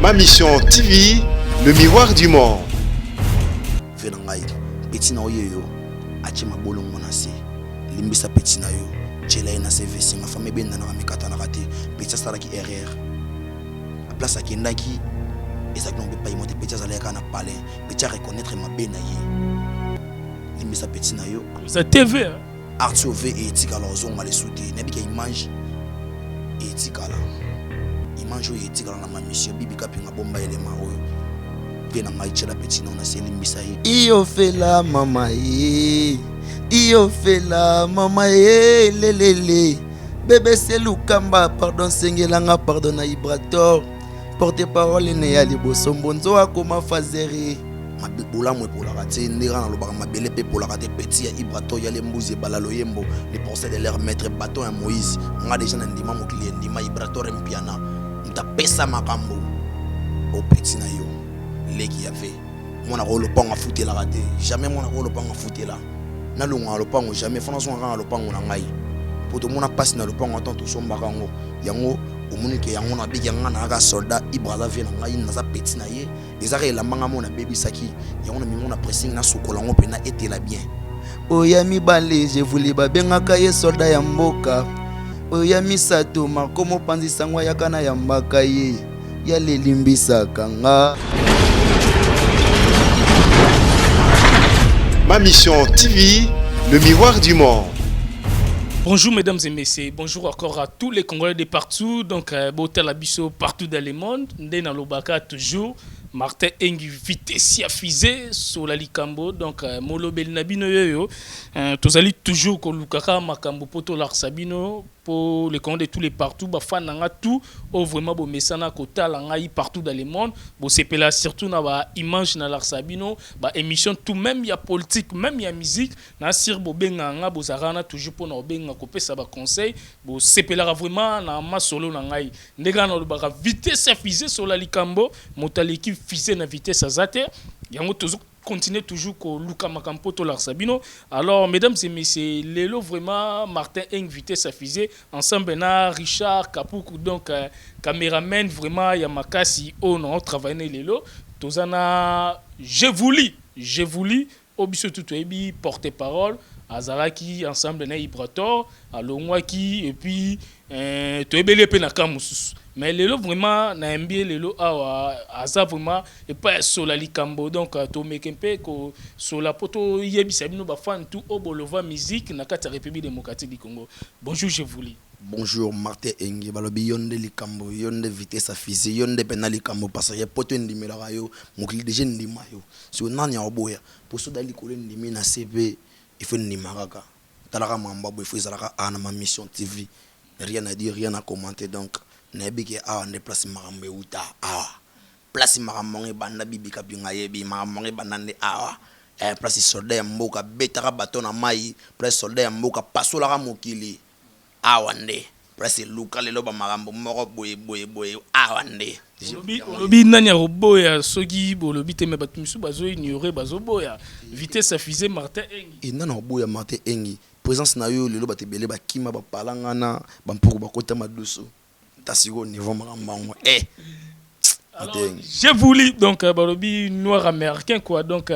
Ma mission TV, le miroir du monde. Venangai, petit na oyeyo, achima bolongo na se. Limbisa petit na yo, chela na CV ma famille benda na mikata na raté, petit sala ki erreur. A place akendaki, ezaki non pas monter petit sala ka na palais, petit reconnaître ma bena ye. Limbisa petit na yo, ça TV hein. Artio V et etika la ozonga les soudé, na bika image et etika la. Image et etika la na ma mission bibika pinga bomba elema oyo. Venangai chela petit na se limbisa ye. Iyo fela mama ye. Iyo fela mama ye lelele. Bébé c'est Lukamba, pardon sengelanga pardon na Ibrator. Porte parole ne ya liboso mbonzo akoma fazeri. Mabibula mwe pour la rater ndira na lobaka mabele pe pour la rater petit ya Ibrator ya lembuzi balalo yembo les pensées de leur maître bâton à Moïse. Nga déjà na ndima mokili ndima Ibrator mpiana. Mta pesa makambo. O petit na yo. Leki ya fait. Mon rôle pas en foutre la rater. Jamais mon rôle pas en foutre là. Na lunga lopango jamais fondation nga lopango na ngai pour tout monde passe na lopango tant tout somba kango yango omunike yango na bigi nga na ka soldat ibraza vient ngai na za petit na ye ezare la manga mona baby saki yango na mingo na pressing na sokola ngo pe na etela bien oya mibale je voulais babenga ka ye soldat ya mboka oya misato makomo panzi sangwa ya kana ya mbaka ye ya lelimbisa kanga. Ma mission TV, le miroir du monde. Bonjour mesdames et messieurs, bonjour encore à tous les Congolais de partout, donc Botel Abisso partout dans le monde, Ndena Lobaka toujours, Martin Engi vitesse à fusée sur la Likambo, donc Molo Belnabino yoyo, tozali toujours ko Lukaka Makambo poto Larsabino pour les Congolais de tous les partout, ba fan nga tout, oh vraiment bo mesana kota langa partout dans le monde, bo sepela surtout na ba image na Larsabino, ba émission tout même il y a politique, même il y a musique, na sir bo benga nga bo zarana toujours pour na benga kopesa ba conseil, bo sepela vraiment na ma solo na ngai, ndega na ba vitesse à fusée sur la Likambo, motaliki fusée na vitesse à zate, yango toujours continuer toujours que Luka Makampo to Larsabino. Alors mesdames et messieurs, Lelo vraiment Martin invité sa fusée ensemble na Richard Kapuku donc caméraman vraiment Yamakasi on a travaillé Lelo tozana j'ai voulu obiso tout ebi porte-parole Azaraki ensemble na Ibrator alongwaki et puis to ebele pe na kamususu. Mais lelo vraiment na mbie lelo awa aza vraiment et pas sur la Likambo donc to mekempe ko sur la poto yebisa bino ba fan tout obolova musique na kata République démocratique du Congo. Bonjour je vous lis. Bonjour Martin Engi balobi yonde Likambo yonde vitesse affiché yonde pena Likambo parce que poto ndimela yo mokili déjà ndima yo so nani oboya pour so dali ko ndimi na CV il faut ndimaraka talaka mamba bo il faut zalaka ana ma mission TV rien à dire rien à commenter donc nebike awa nde place marambe uta awa place marambe banda bibika binga yebi marambe banda nde awa place soldat mboka betaka bato na mai place soldat mboka pasola ka mokili awa nde place luka lelo ba marambo moko boye awa nde lobi nani roboya soki bolobi te me bato misu bazo ignorer bazo boya vitesse à fusée Martin Engi nana roboya Martin Engi présence na yo lelo batebele bakima ba palangana ba mpoko bakota maduso tasiko niveau marambango alors j'ai voulu donc balobi noir américain quoi donc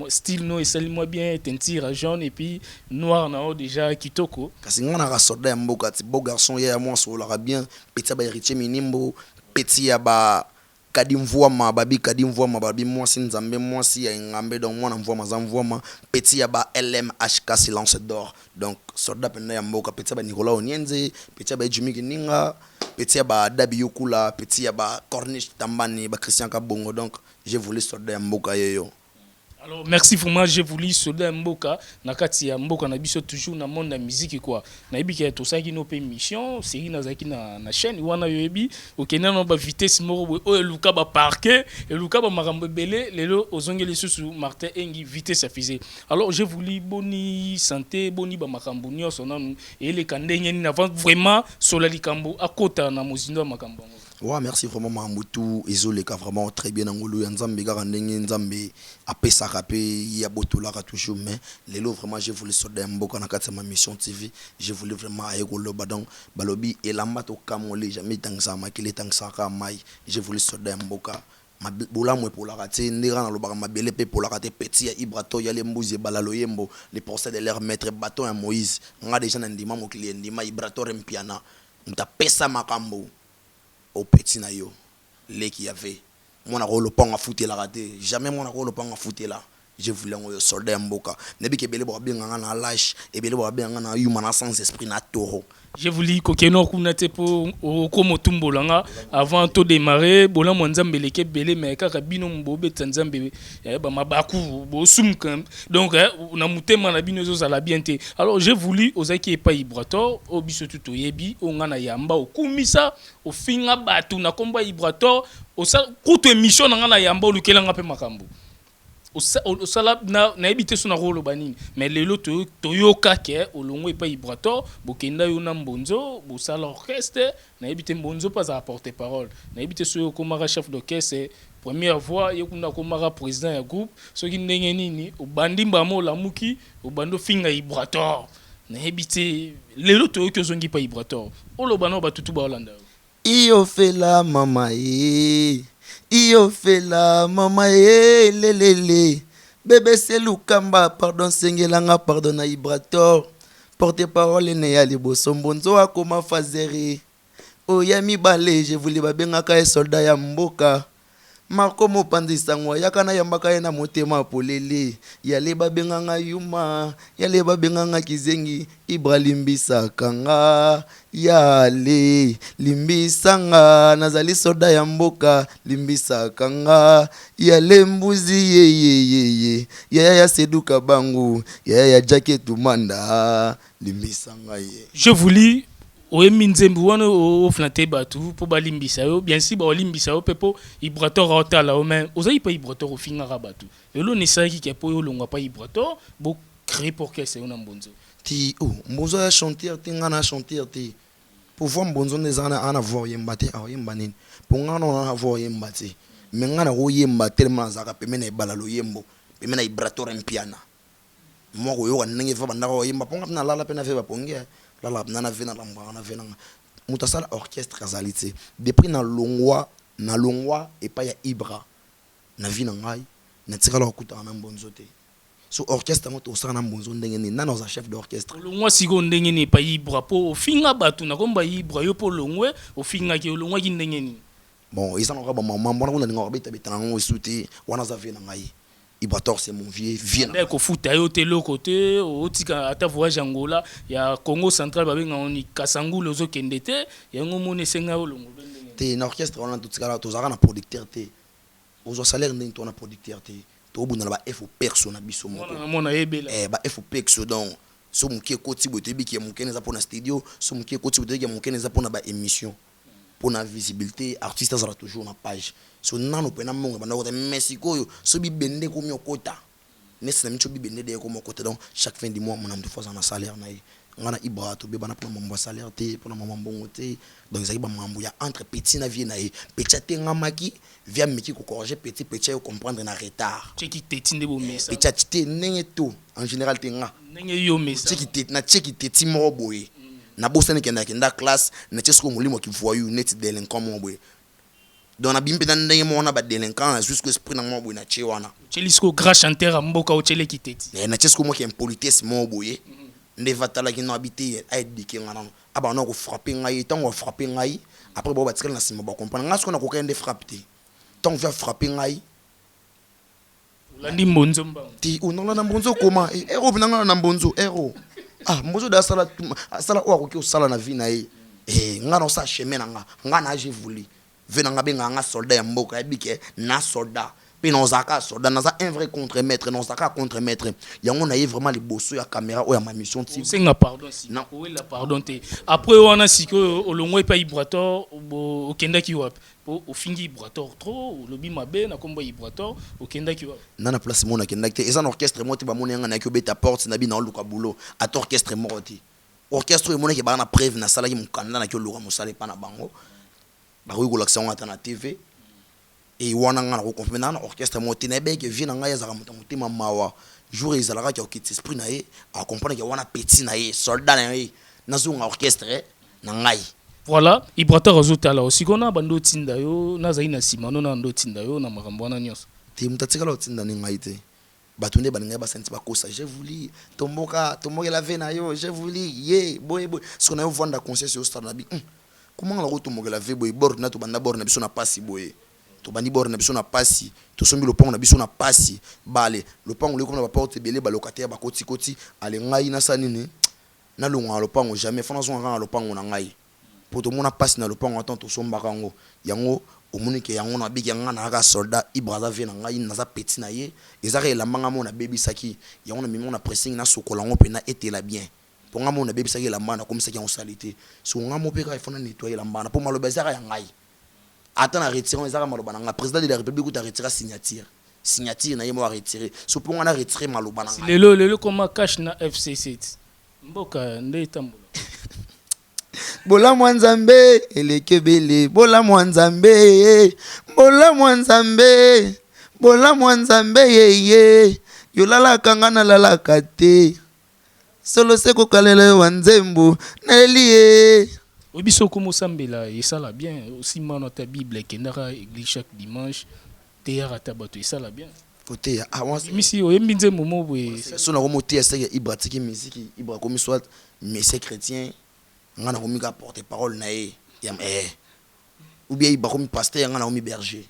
style no esali moi bien teinture jaune et puis noir na déjà kitoko kasi ngana ka soldat ya mboka ti beau garçon ya moi so la bien petit ba héritier minimbo petit ya ba kadimvwama babi kadimvwama babi moi si nzambe moi si ya ngambe donc moi na mvwama za mvwama petit ya ba LMHK silence d'or donc soldat pena ya mboka petit ba Nicolas Onienze petit ba Jimmy Kininga petit ba Dabi Yokula petit ba Corniche Tambani ba Christian Kabongo donc j'ai voulu soldat ya mboka yoyo. Alors merci vraiment j'ai voulu soldat mboka nakati ya mboka na biso toujours na monde la musique quoi na yebi ke to saki no pe mission série na zaki na chaîne wana yebi okena no ba vitesse moko o luka ba parquet et luka ba marambo belé lelo ozongeli susu Martin Engi vitesse à fusée. Alors j'ai voulu boni santé boni ba makambo nyoso nanu et les kandenge ni avant vraiment sur la Likambo à kota na mozindo makambo. Ouais, merci vraiment Mamoutou ezoleka vraiment très bien ngolo ya nzambe kaka ndenge nzambe apesaka pe ya botolaka toujours mais lelo vraiment j'ai voulu soda ya mboka na kati ya ma mission TV j'ai voulu vraiment aye koloba donc balobi elamba to kamole jamais tangisa makile tangisa ka mai j'ai voulu soda ya mboka bolamu epolaka te ndeka na lobaka mabele pe polaka te petit ya ibrato ya lembuzi balalo yembo les procès de leur maître bâton ya Moïse nga déjà na ndima mokili ndima ibrato rempiana mtapesa makambo au petit na yo leki yave mona ko lopanga futela raté jamais mona ko lopanga futela je voulais un soldat ya mboka nebi ke bele bo benga na lâche et bele bo benga na humain sans esprit na toro. Je voulais kokeno kuna te po okomo tumbolanga avant to démarrer bola mwanzambe leke belé mais kaka bino mbobe tanzambe ba mabaku bo sumka donc na mutema na bino zo la bien te. Alors j'ai voulu ozaki e pa ibrator obiso tuto yebi ongana yamba okumisa ofinga batu na komba ibrator osa kuto émission na ngana yamba olukelanga pe makambo osala na ebité sona rolo banini mais lelo toyoka ke olongo epa ibrator bokenda yo na mbonzo bosala orchestre na ebité mbonzo pas à porter parole na ebité so komara chef d'orchestre première voix yekunda komara président ya groupe soki ndenge nini obandi mbamo lamuki obando finga ibrator na ebité lelo toyoki ozongi pa ibrator olobana batutu ba Hollande iyo fela mama iyo fela mama lelele bébé c'est lukamba pardon sengelanga pardon na ibrator porte parole ne ya liboso mbonzo akoma fazeri oya mibale je voulais babengaka soldat ya mboka Marco mopandisa ngwa yakana yambaka ye na motema polele yale babenganga yuma yale babenganga kizengi Ibra limbisa kanga yale limbisanga nazali soda ya mboka limbisa kanga yale mbuzi ye ya seduka bangu ya jacket tumanda limbisanga ye. Je voulais oyemi nzembe wana oflante batu po balimbisa yo bien si balimbisa yo pepo ibrator otala o mais ozali pa ibrator ofingaka batu lelo nesaki ke po yo longa pa ibrator bo créer pour que c'est una mbonzo ti mbonzo ya chanteur ti ngana chanteur ti pour voir mbonzo nezana ana voir yemba te yemba nini pour ngana na voir yemba te mais ngana ko yemba tellement zaka pemena ibalalo yembo pemena ibrator mpiana moko yo kanenge fa banda ko yemba ponga na lala pena fe ba pongia la nana vena la mbana vena mutasala orchestre kazalité depuis na longwa et pas ya Ibra na vina ngai na tikala okuta na mbonzo te so orchestre moto osana na mbonzo ndenge ni nana za chef d'orchestre longwa siko ndenge ni pa Ibra po ofinga batu na komba Ibra yo po longwe ofinga ki longwa ki ndenge ni bon ils sont ba maman bona kuna ninga beta beta ngo suti wana za vena ngai Ibrator c'est mon vieux vieux na ko futa yo te lokote otika ata voyage Angola ya Congo central babenga oni Kasangu lozo kendete yango mone senga yo longo te na orchestre on a tout ça to zaka na producteur te ozo salaire ndenge to na producteur te to buna ba FO perso na biso moko mona ebela ba FO perso donc so mukie koti bote biki mukene za pona studio so mukie koti bote biki mukene za pona ba émission pour la visibilité artiste sera toujours na page so nano pena monga banda ko Mexico yo so bi bende ko myokota nesi na micho bi bende de ko mokota donc chaque fin du mois mon amdu fois na salaire na ngana Ibra to be bana pour mambo salaire te pour mambo bongo te donc ça ba mambo ya entre petit na vie na petit te ngamaki via miki ko corriger petit yo comprendre na retard cheki teti ndebo mesa petit te nenge to en général te nga nenge yo mesa cheki teti mo boye na bosani kenda classe na chesko mulimo ki voyou net délinquant mo boye donc na bimpe na ndenge mo na ba délinquant jusqu'au esprit na mo boye na chewana chelisko grand chanteur mboka o chele kiteti na chesko mo ki impolitesse mo boye ndeva tala ki no habiter a éduquer ngana aba na ko frapper ngai tango frapper ngai après bo ba tikala na sima ba comprendre ngasko na ko kende frapper tango va frapper ngai landi mbonzo mbango ti onala na mbonzo koma ero binanga na mbonzo ero mbonzo da sala o ko sala na vie na ngana sa chemin ngana j'ai voulu venanga benga nga soldat ya mboka ebike na soldat pe non zaka soldat na za un vrai contre-maître non zaka contre-maître yango na vraiment les bosso ya caméra o ya ma mission ti senga pardon si na ko la pardon te après wana siko olongwe pa Ibrator o kenda ki wap po o fingi Ibrator trop lobi mabe na komba Ibrator o kenda ki wap nana place mona kenda te eza na orchestre mo te ba mona nga na ki beta porte na bi na luka bulo at orchestre mo te orchestre mo na ki ba na preuve na sala ki mukanda na ki luka musale pa na bango bakoki kolakisa ngo ata na TV et wana nga na koconfirme na orchestre mote na beke vie na ngai ezaka moto motema mawa jour ezalaka ki okiti esprit na ye a comprendre que wana petit na ye soldat na ye nazonga orchestre na ngai. Voilà, Ibrator azotala aussi kona bando tinda yo nazali na simano na ndo tinda yo na makambo wana nyonso. Te mutatika la tinda ni ngai te. Batunde baninga ba senti bakosa j'ai voulu tomboka la vena yo j'ai voulu ye boy ce qu'on a vendre concert au stade na bi. Comment la route la ve boy bord na to banda bord na biso na pasi boy. To bandi bord na biso na pasi, to sombi le pont na biso na pasi. Bale, le pont le comme na porte belé ba locataire ba koti ale ngai na sanini. Na longa le pont jamais fona zo nga le pont na ngai. Pour tout monde passe na le pont attend to somba kango. Yango omoni ke yango na bigi nga na ka soldat ibraza vie na ngai na za petit na ye. Ezare la manga mo na baby saki. Yango na mimo na pressing na sokolango pe na etela bien. Pour nga mo na baby saki la mbana comme ça qui en salité. So nga mo pe ka ifona nettoyer la mbana pour maloba ezara ya ngai. Attends à retirer ezara maloba na nga président de la république ou retirer signature na ye mo retirer. So pour nga na retirer maloba na nga. Lelo comme cash na FC7. Mboka nde tambola. Bola mwanzambe elekebele bola mwanzambe ye yolala kanga na lala kate solo seko kalele wanzembo nelie obiso komo sambela esala bien aussi mano ta bible kendaka église chaque dimanche théâtre tabato esala bien côté avance misi oyembi nzembo mo boye sona ko moté ese ibratiki musique ibra comme soit messieurs chrétien ngana komi ka porter parole na ye yam ou bien ibra comme pasteur ngana komi berger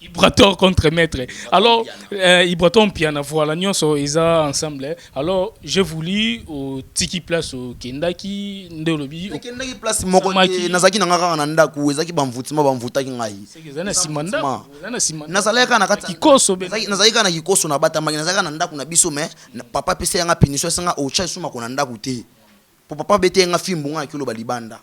Ibrator contre maître. Alors, Ibrator piano, voilà, nous sommes ensemble. Alors, je voulais au tiki place au Kendaki, Ndolobi. Kendaki place, moko nazaki na ngaka na ndaku, ezaki bamvutima bamvutaki ngai. Zana simanda, zana simanda. Nazaleka na kati kikoso be. Nazaleka na kikoso na bata magi, nazaleka na ndaku na biso me, papa pese yanga piniso sanga ocha suma ko na ndaku te. Po papa bete nga fimbu nga kilo balibanda.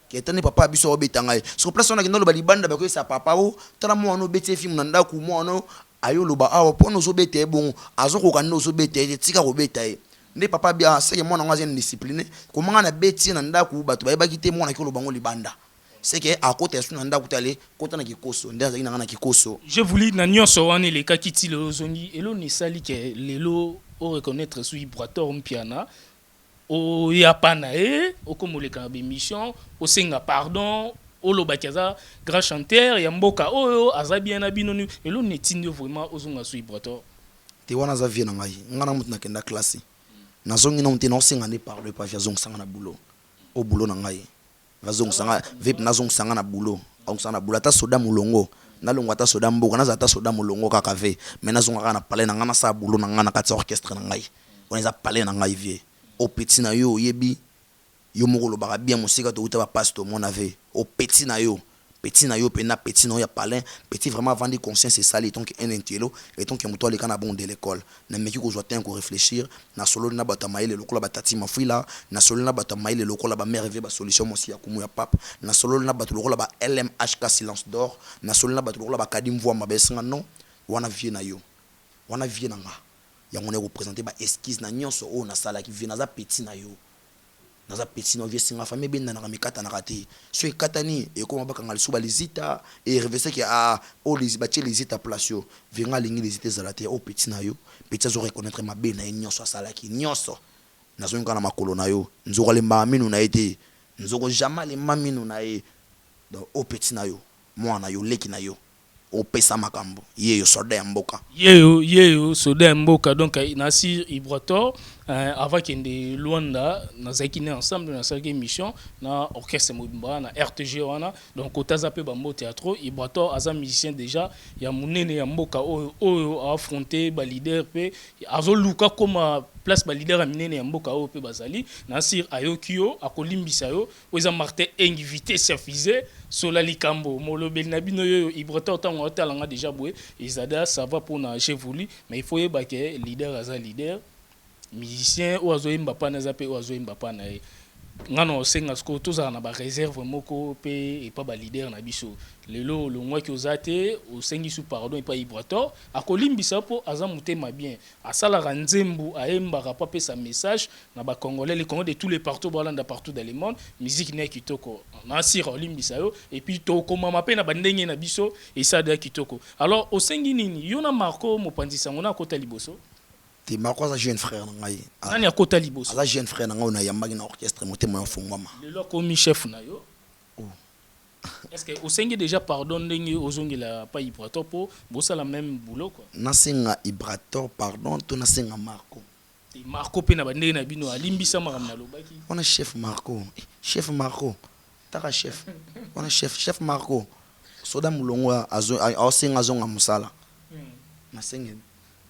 Ketani papa biso obeta ngai so place on a kendo lo balibanda ba ko sa papa o tala mo no beti film na ndaku mo no ayo lo ba awo pono zo bete bon azo ko kando zo bete tika ko beta e nde papa bia seke mo na ngwa zen discipline ko manga na beti na ndaku bato ba kite mo na kilo bango libanda seke akote su na ndaku tale kota na kikoso nde azaki na kikoso je voulais na nyonso wana le kakiti le zongi elo ni sali ke lelo o reconnaître sous Ibrator mpiana o yapana o komoleka mission o senga pardon o lobakaza grand chanteur ya mboka o aza bien na binonu elo netindi vraiment ozonga sui Ibrator te wana za vie na ngai ngana mutu na kenda classe na zongi na mutena o senga ne parle pas via zonga sanga na boulot o boulot na ngai va zonga sanga vip na zonga sanga na boulot au sanga na boulot ta soda mulongo na longo ta soda mboka na za ta soda mulongo kaka ve mais na zonga kana parler na ngana sa boulot na ngana kati orchestre na ngai on za parler na ngai vie au petit na yo yebi yo moko lo baka bien musika to uta ba pastor mon ave au petit na yo pena petit no ya palin petit vraiment avant de conscience c'est ça les donc un intello et donc muto le kana bon de l'école na meki ko jotin ko réfléchir na solo na bata maile lokola batati mafuila na solo na bata maile lokola ba merveille ba solution mosi ya kumu ya pape na solo na bata lokola ba LMHK silence d'or na solo na bata lokola ba kadim voix mabesinga non wana vie na yo wana vie na nga ya ngone représenter ba esquisse na nyonso o na sala ki vie na za petit na yo na za petit no vie singa famille ben na mikata na kati so ekatani e ko mabaka ngaliso ba lizita e revese ki o les batie lizita place yo vinga lingi lizita zalate o petit na yo petit zo reconnaître ma be na nyonso sala ki nyonso na zo ngana makolo na yo nzoko le maminu na ete nzoko jamais le maminu na e do o petit na yo mwana yo leki na yo o pesa makambo yeyo soda ya mboka yeyo soda ya mboka donc nasi Ibrator avant kende Luanda nazaki ne ensemble na sa émission na orchestre mobimba na RTG wana donc otaza pe bambo théâtre Ibrator aza musicien déjà ya munene ya mboka o affronter ba leader pe azo luka comme place ba leader minene ya mboka o pe bazali nasir ayokio akolimbisa yo oza Martin invité service sola likambo molobeli na bino yo Ibrator tango otalanga déjà boye izada ça va pour na j'ai voulu mais il faut yeba que leader aza leader musicien ou azo imba pa na zape ou azo imba pa na ngano senga sko tozala na ba réserve moko pe et pas ba leader na biso lelo le moi ki ozate o sengi sous pardon et pas Ibrator akolimbisa po aza mutema bien asala nzembu aemba ka pa sa message na ba congolais les congolais de tous les partout balanda partout dans le monde musique ne kitoko na sira olimbisa yo et puis to komama pe na bandenge na biso et ça de kitoko alors o sengi nini yona Marco mopandisa ngona kota liboso te Marco aza jeune frère na ngai nani akota liboso aza jeune frère na ngai na yambaki na orchestre motema ya fungwama lelo komi chef na yo est-ce que au sengi déjà pardon ndenge ozongela pas Ibrator po bossa la même boulot quoi nasenga Ibrator pardon to nasenga Marco te Marco pe na bandenge na bino alimbisa makamna lobaki on a chef Marco taka chef on a chef Marco soda mulongo asenga zonga musala nasenga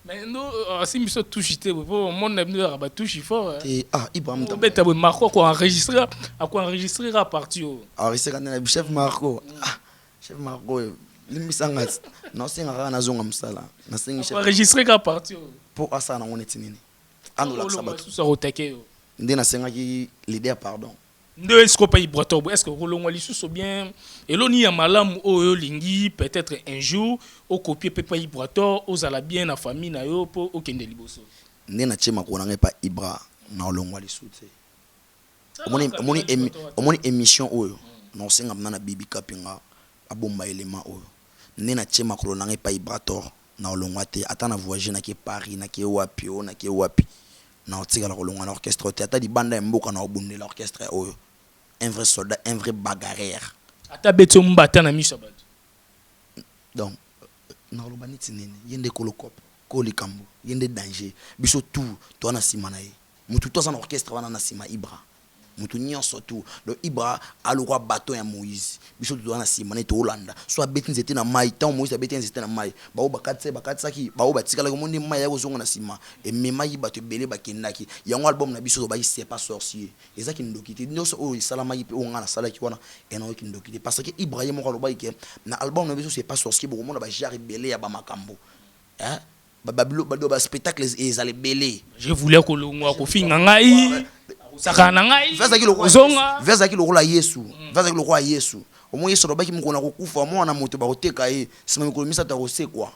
mais no asimbi so touche te po mon na bino ba touche fort et Ibrahim beta bo Marco ko enregistrer à partir enregistrer na chef Marco chef Marco limbisanga no senga kana na zonga musala nasenga chef enregistrer à partir pour asana on etinini ando la sabat so rotake ndé nasenga ki leader pardon Nde est-ce que Ibrator est-ce que rolongo lisusu bien eloni ya malamu oyo lingi peut-être un jour au copier pepa Ibrator ozala bien na famille na yo po okende liboso ndé na chema ko na pa Ibra na olongo lisusu omoni émission oyo na senga na bibi kapinga abomba elema oyo ndé na chema ko na pa Ibrator na olongo te ata na voyager na ke Paris na ke wapi na otika la kolonga na orchestre te ata di banda mboka na obunde l'orchestre oyo un vrai soldat un vrai bagarreur ata beto mbata na miso bato donc na lobani tinene yende kolokop kolikambo yende danger biso tout to na sima na ye mutu to na orchestre wana na sima Ibra mutu nyonso tout donc Ibra alukwa bateau ya Moïse biso to na sima na to Holanda so abeti nzete na mai tant Moïse abeti nzete na mai ba bakatsaki ba batikala ko mundi mai ya kozonga na sima et mema yibato belé bakendaki yango album na biso ba c'est pas sorcier ezaki ndokiti nyonso o salama yipe o ngana salaki wana eno ki ndokiti parce que Ibrahim ko loba ike na album na biso c'est pas sorcier bo mona ba jari belé ya ba makambo hein ba spectacle ezale belé je voulais ko longwa ko finga ngai sakana ngai vezaki lokola Yesu vezaki lokola Yesu omo Yesu robaki mukona kokufa mwana moto ba oteka ye sima mikolo misata osekwa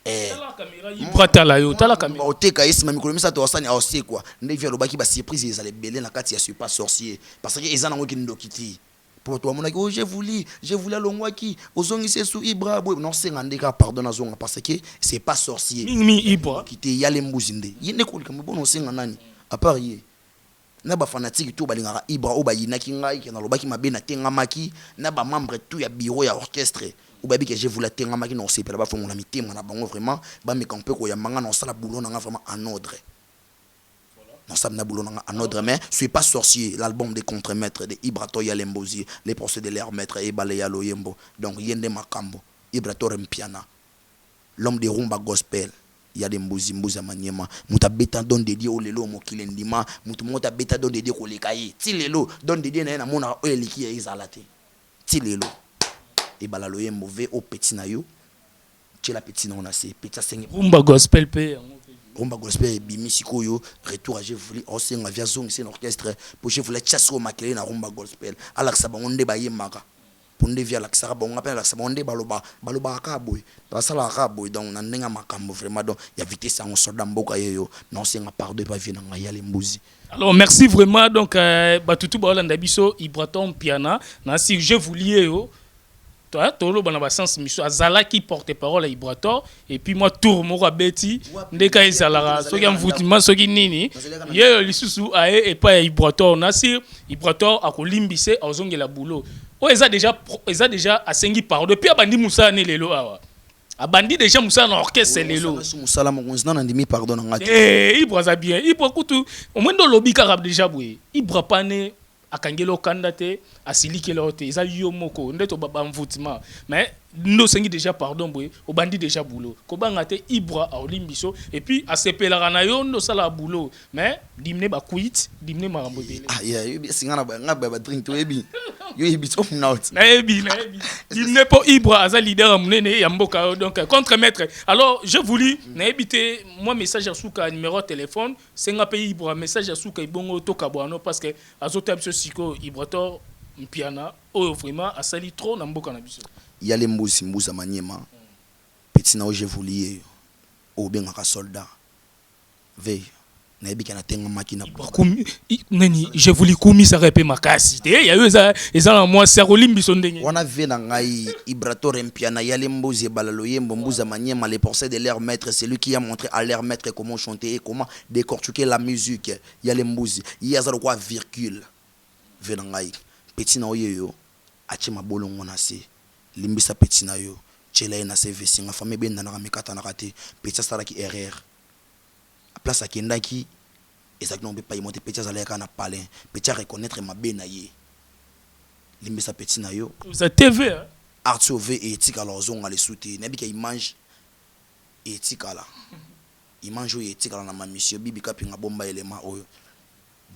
tala kamera Ibratala yo tala kamera oteka ye sima mikolo misata osani osekwa ndé via lobaki ba surprise ezale belé na kati ya suis pas sorcier parce que ezana ngo kindokiti pour toi monaki oh je voulais longwaki ozongise sous Ibra boy non senga ndeka pardon azonga parce que c'est pas sorcier mi Ibra kité yale mbuzi ndé yende kolika mbono senga nani à part ye na ba fanatique tout balingaka Ibra o bayinaki ngai ke na lobaki mabe na tengamaki na ba membre tout ya bureau ya orchestre ou babi que je voulais tengamaki non sepela ba fongola mitema na bango vraiment ba me kampe ko ya manga non sala boulot na vraiment en ordre non ça na boulot na en ordre mais suis pas sorcier l'album des contremaîtres de Ibrator ya Lembozi les procédés de leur maître et Baleya Loyembo donc yende makambo Ibrator mpiana l'homme de rumba gospel il y a des mbuzi maniema muta beta don dédié au lelo mokile ndima mutu mota beta don dédié ko lekaye ti lelo don dédié na mona o eliki ya izalate ti lelo e bala Loyembo ve au petit na yo ti la petit na on a c'est petit 5 rumba gospel pe rumba gospel bimi sikoyo retour à je voulais osenga via zone c'est orchestre pour je voulais chasser au makele na rumba gospel alaksa bango nde bayemaka pour nde via laksa bango appelle laksa bango nde baloba akaboy basala akaboy donc na ndenga makambo vraiment donc ya vitesse en soldat mboka yeyo na osenga pardon pas vient na ya lembuzi. Alors merci vraiment donc batutu ba Holanda biso Ibrator piana na si je voulais yo toi tolo bana ba sens miso azala qui porte parole à Ibrator et puis moi tour moko beti ndeka ezala soki mvutima soki nini ye lisusu ae et pas Ibrator na si Ibrator akolimbise azongela boulot o eza déjà asengi pardon depuis abandi musa ne lelo awa abandi déjà musa na orchestre lelo musala mokonzi na ndimi pardon ngati Ibra za bien Ibra kutu omwendo lobi karab déjà boye Ibra pane akangelo kandate asilikelo te eza yo moko ndeto baba mvutima mais ndo sengi déjà pardon boye obandi déjà boulot ko banga te Ibra olimbiso et puis asepela na yo ndo sala boulot mais dimne ba quit dimne marambo dele ya singa na ba drink to ebi Yo ibito out. Naebi. Il n'est pas Ibra, Aza leader amnene Yamboka. Donc, contre-maître. Alors, je voulais, Naebite, moi, message à Souka, numéro de téléphone, c'est un pays Ibra, message à Souka, Ibongo, Tokaboano, parce que Azotab Siko, Ibrator, Mpiana, oh, vraiment, Asali trop, Namboka Nabiso. Il y a les Mbouza Maniema. Petit na je voulais, au bien un soldat. Veille. Je voulais commis ça répé ma casse. Il y a eu ça moi c'est Rolimbi sondenge. On a vu dans ngai Ibrator Mpiana yale mboze balaloye mbombuza maniema les pensées de leur maître, c'est lui qui a montré à leur maître comment chanter et comment décortiquer la musique. Yale mboze il y a ça quoi virgule. Ve ngai petit na yo achima bolongo na se limbisa petit na yo chela na se vesinga famille benda na mikata na raté petit sara ki erreur. Place à Kendaki, exactement, pas y monter petit à l'air à parler, petit à reconnaître ma benaye. Limbesa petit na yo. Vous êtes TV, hein? Art sauvé et éthique à leur zone à les soutenir. N'est-ce qu'il mange éthique à la. Il mange éthique à la ma mission. Bibi kapinga bomba élément oyo.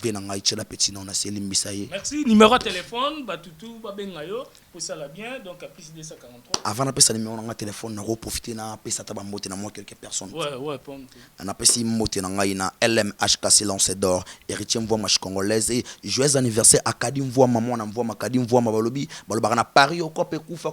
Venanga itchela petit na on a c'est limbisa ye. Merci. Numéro de téléphone, Batutu, Babengayo, pour ça la bien, donc à plus de 243. Avant d'appeler ça numéro de téléphone, on a profité na appeler ça tabac moté na moi quelques personnes. Ouais, pompe. On a appelé ça moté na ngaina LMHK silence d'or. Héritier voix match congolaise et joyeux anniversaire à Kadim voix maman na voix ma Kadim voix ma balobi baloba na Paris au copé koufa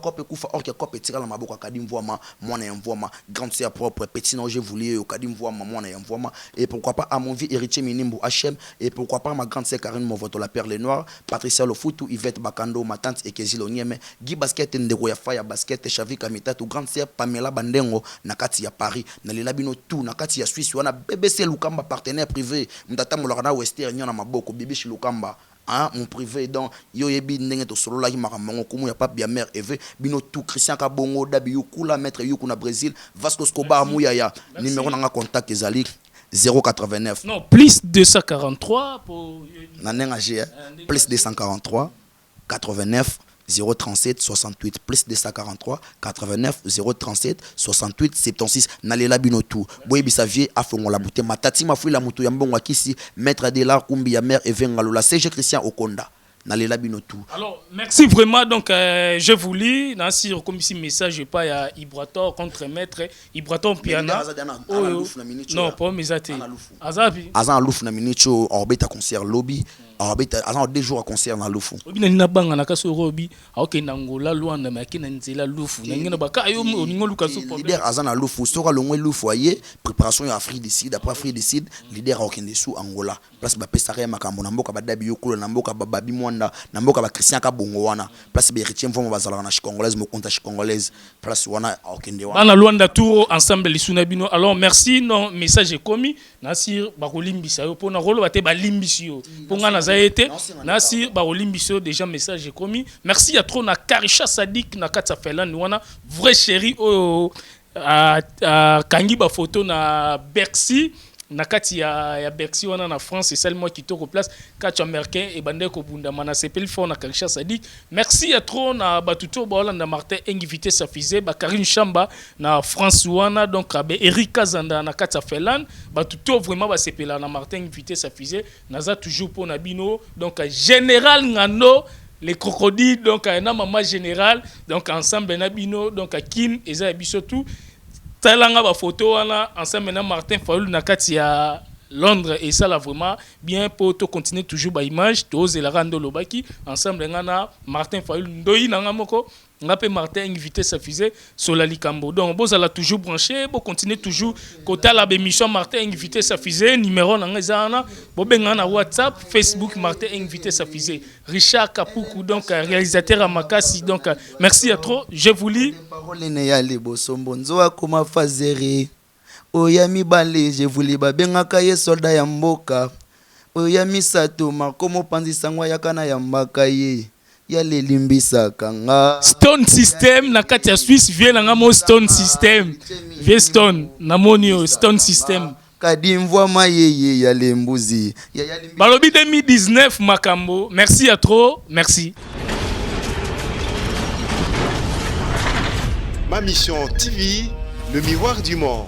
or que copé tira la maboko Kadim voix ma moi na voix ma grande sœur propre petit non j'ai voulu au Kadim voix maman na voix ma et pourquoi pas à mon vie héritier Minimbo HM et pourquoi pas ma grande sœur Karine Movoto la perle noire Patricia Lofutu Yvette Bakando ma tante Ekezi Lonieme Guy Basket Ndeko ya Faya Basket Chavi Kamitatu grande sœur Pamela Bandengo na kati ya Paris na lelabino tout na kati ya Suisse wana BBC Lukamba partenaire privé mtata molorana Western nyona maboko bibishi Lukamba hein mon privé donc yo yebi ndenge to solo la makambo kumu ya pap bien mère eve bino tout Christian Kabongo dabi yukula maître yuku na Brésil Vasco Escobar Muyaya numéro na contact ezali 089 non plus 243 pour nanenga G plus 243 89 037 68 plus 243 89 037 68 76 nalela binotu boye bisavier afongola bute matati mafuila mutu ya mbongo akisi maître de l'art kumbi ya mère evengalo la CG Christian Okonda nalela binotu. Alors merci vraiment donc je vous lis dans sur comme ici message pas ya Ibrator contre maître Ibrator piana non pas mesate azabi azan louf na minicho orbeta concert lobby orbeta azan 2 jours à concert na lufu obina nina banga na kaso robi aoke nangola luanda makina nzela lufu nangena baka ayo oningo lukaso leader azan na lufu soka longwe lufu aye préparation ya Afrique du Sud après Afrique du Sud leader okende sous Angola place ba pesa ya makambo na mboka badabi yokolo na mboka bababi mwanda na mboka ba Christian Kabongo wana place ba héritier mvomo bazala na chikongolaise mo konta chikongolaise place wana okende wana bana luanda tour ensemble lisuna bino. Alors merci non message est commis nasir bakolimbisa yo pona rolo bate balimbisi yo ponga na zaete nasir bakolimbisi yo déjà message est commis. Merci à trop na Karisha Sadik na katsa felan wana vrai chéri o kangi ba photo na Bercy na kati ya Bercy wana na France c'est seulement qui toko place katcha américain et bande ko bunda mana sepel fort na Karisha Sadik. Merci à trop na batuto ba Hollande Martin invité sa fizé ba Karine Chamba na France wana donc be Eric Kazanda na katsa felan batuto vraiment ba sepela na Martin invité sa fizé naza toujours pour na bino donc général Ngano les crocodiles donc na maman général donc ensemble na bino donc Kin eza biso tout talanga ba photo wana ensemble na Martin Fayoul na kati ya Londres et ça là vraiment bien pour to continuer toujours ba image to ze la rando lobaki ensemble ngana Martin Fayoul ndoi na ngamoko ngape Martin invité sa fusée sur la likambo donc bon ça l'a toujours branché bon continuer toujours côté la émission Martin invité sa fusée numéro na ngazana bo benga na WhatsApp Facebook Martin invité sa fusée Richard Kapuku donc réalisateur à Makasi donc merci à trop je vous lis parole ne ya le bosombo nzoa koma fazeri oya mibale je voulais ba benga kaye soldat ya mboka oya misato makomo panzisa ngwa yakana ya mbakaye ya lelimbisa kanga Stone System na kati ya Suisse vient na ngamo Stone System vie Stone na monio Stone System kadimvwa mayeye ya lembuzi balobi 2019 makambo merci à trop merci. Ma mission TV, le miroir du monde.